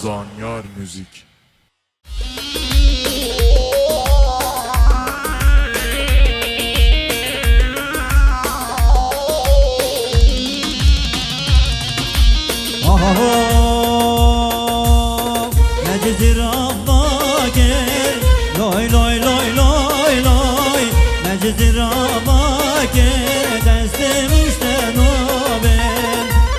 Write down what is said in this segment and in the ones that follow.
زانیار موزیک. نجزی رباکر لای لای لای لای لای نجزی رباکر دست مشتنوبن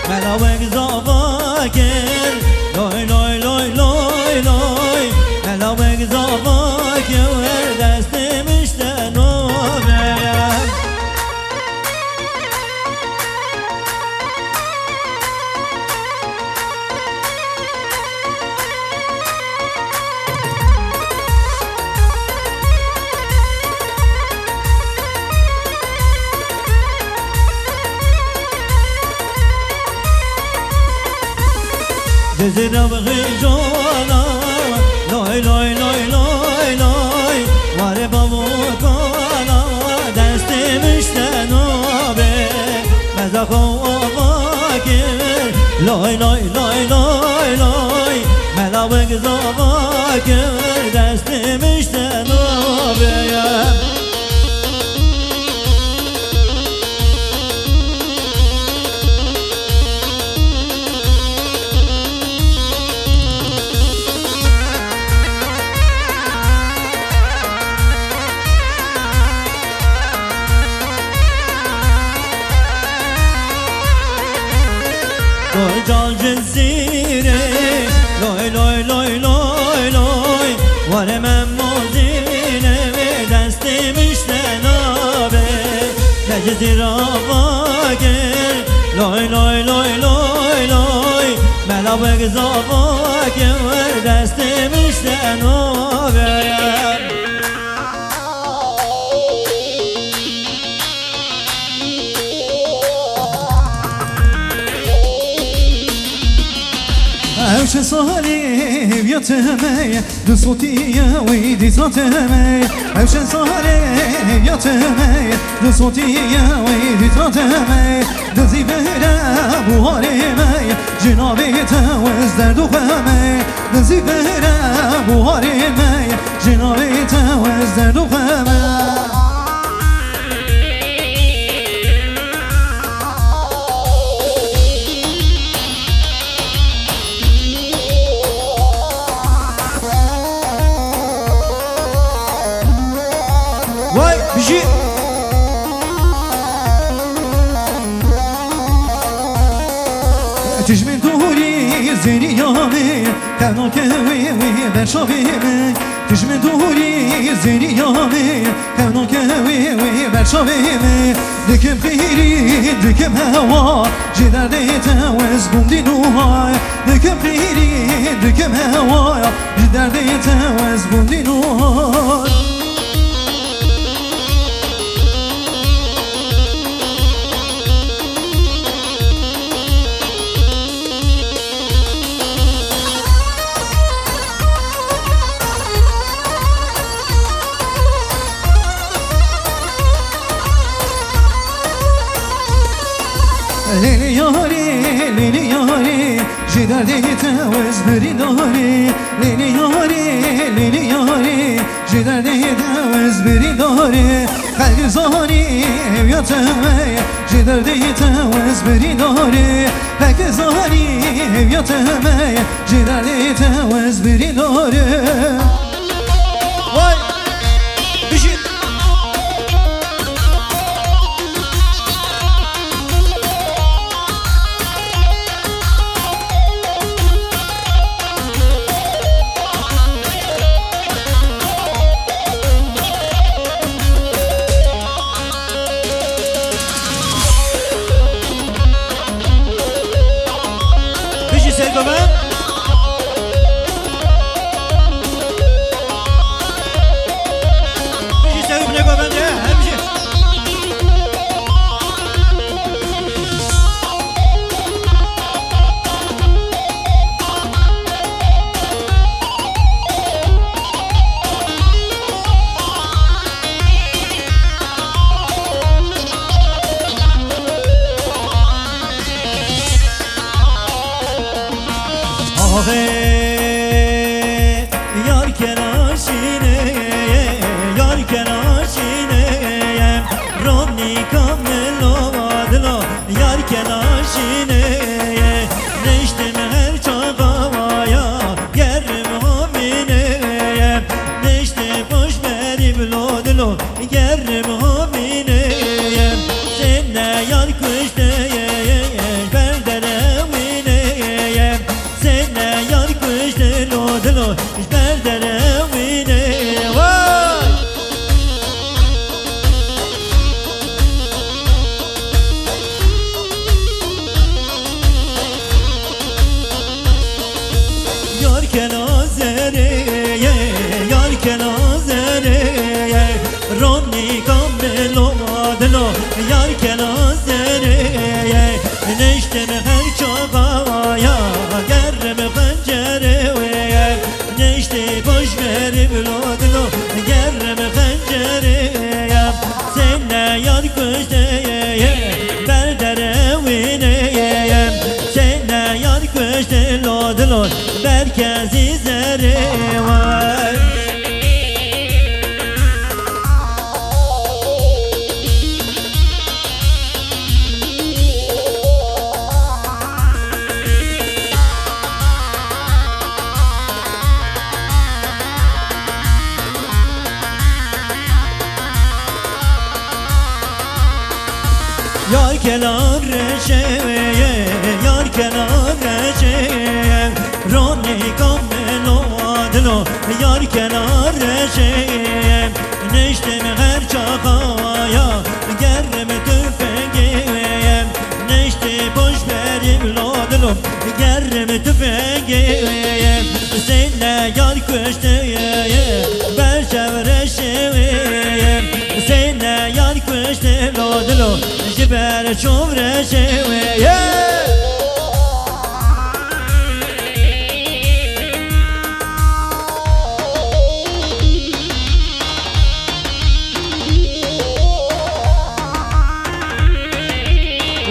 ملاوک زباکر لای لای لای لای لای ملاوک زباکر دست مشتنوبن جزيرة بغيجونا لوي لوي لوي لوي لوي واري بابوكونا دستي مشتنوبي مزاقو وفاكر لوي لوي لوي لوي لوي ملاوك زفاكر دستي مشتنوبي رجال جزيرة لوي لوي لوي لوي لوي ورا مموزينة دستي مشتنابة لجزيرة فاكر لوي لوي لوي لوي لوي ملاوك زفاكر دستي مشتنابة اوش صالي بيتمي بصوتي ويدي تتمي اوش صالي بيتمي بصوتي ويدي تتمي دزي بلا بواري مي جنابي توز درد وخمي دزي بلا بواري مي جنابي توز درد وخمي واي بيجي تجمل دوري زيني يومي كانوا كوي برشافي من تجمل دوري زيني يومي كانوا كوي برشافي من دكم خيري دكم هوا جدار ديتا وزبوم دي نوهاي دكم خيري دكم هوا جدار ديتا وزبوم دي نوهاي ليلي ياري ليلي ياري جدار ديتا وزبري داري ليلي ياري ليلي ياري جدار ديتا وزبري داري خلق زاني بيتمي جدار ديتا وزبري داري خلق زاني بيتمي جدار ديتا وزبري داري واي بيجي بيجي سيد كمان بيجي سيد ابن كمان ده بيجي آخه yar kelaşine neştim her çağaya yerim homine neşte boş verim lodlo yerim homine senle yar kuşte berderemine senle yar kuşte lodlo berderemine vay Yarken azereye, yarken azereye Ronni kammelo adlo, yarken azereye Neştem her çabaya, gerrem pencereye Neşte boş verim lodlo, gerrem pencereye Senle yar kuşteye, berderevine Senle yar kuşte lodlo Merkezi zerre var Yar kenar reşeye, yar kenar reşeye Ronni kammelo adlo, yar kenar reşeye Neştem her çakaya, gerrem tüfeğe Neşte boş verim lodlo, gerrem tüfeğe Senle yar kuşteye, berşev reşeye Senle yar kuşte lodlo, jiber çov reşeye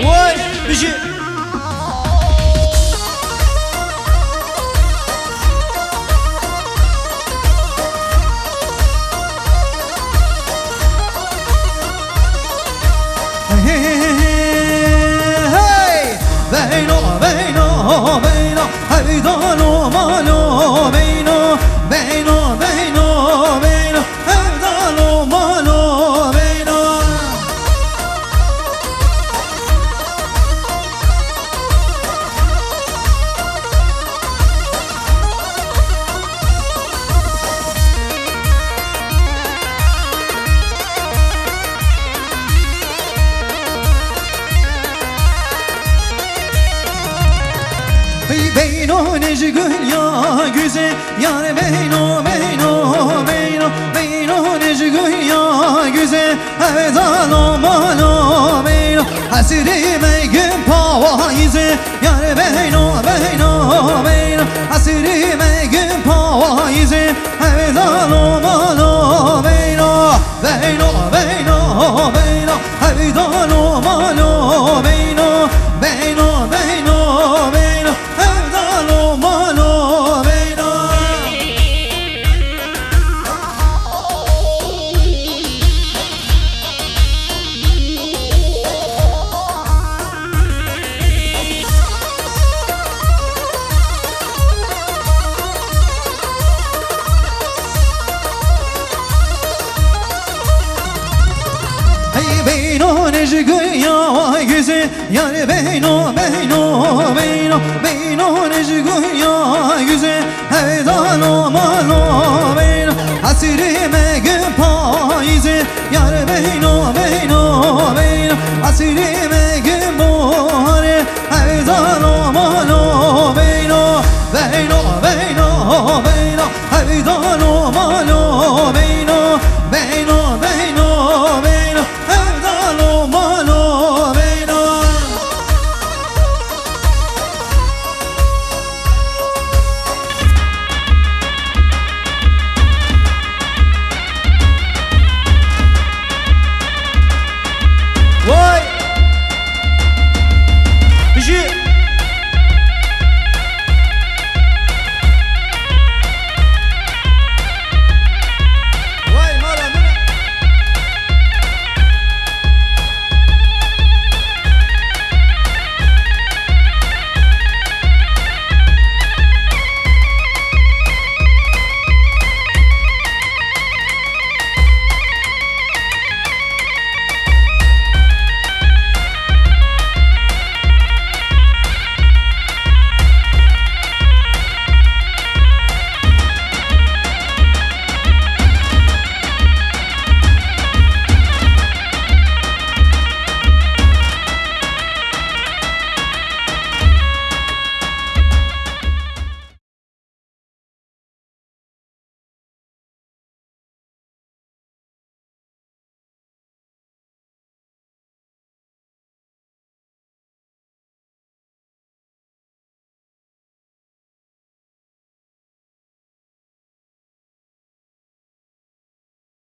Vay bişi Beyno, beyno, beyno Hevdalo, malo, beyno Beyno, beyno, beyno Hevdalo, malo, beyno Beyno necgül ya güzel Yar beyno beyno beyno Beyno necgül ya güzel Hevdalo malo beyno Hasrime gün pavaize Yar beyno beyno beyno Hasrime gün pavaize Hevdalo malo beyno Beyno beyno beyno Hevdalo malo beyno Beyno beyno beyno Hevdalo malo beyno Hey beyno necgül ya güzel Yar beyno beyno beyno Beyno necgül ya güzel Hevdalo malo beyno Hasrime gün paize Yar beyno beyno beyno Hasrime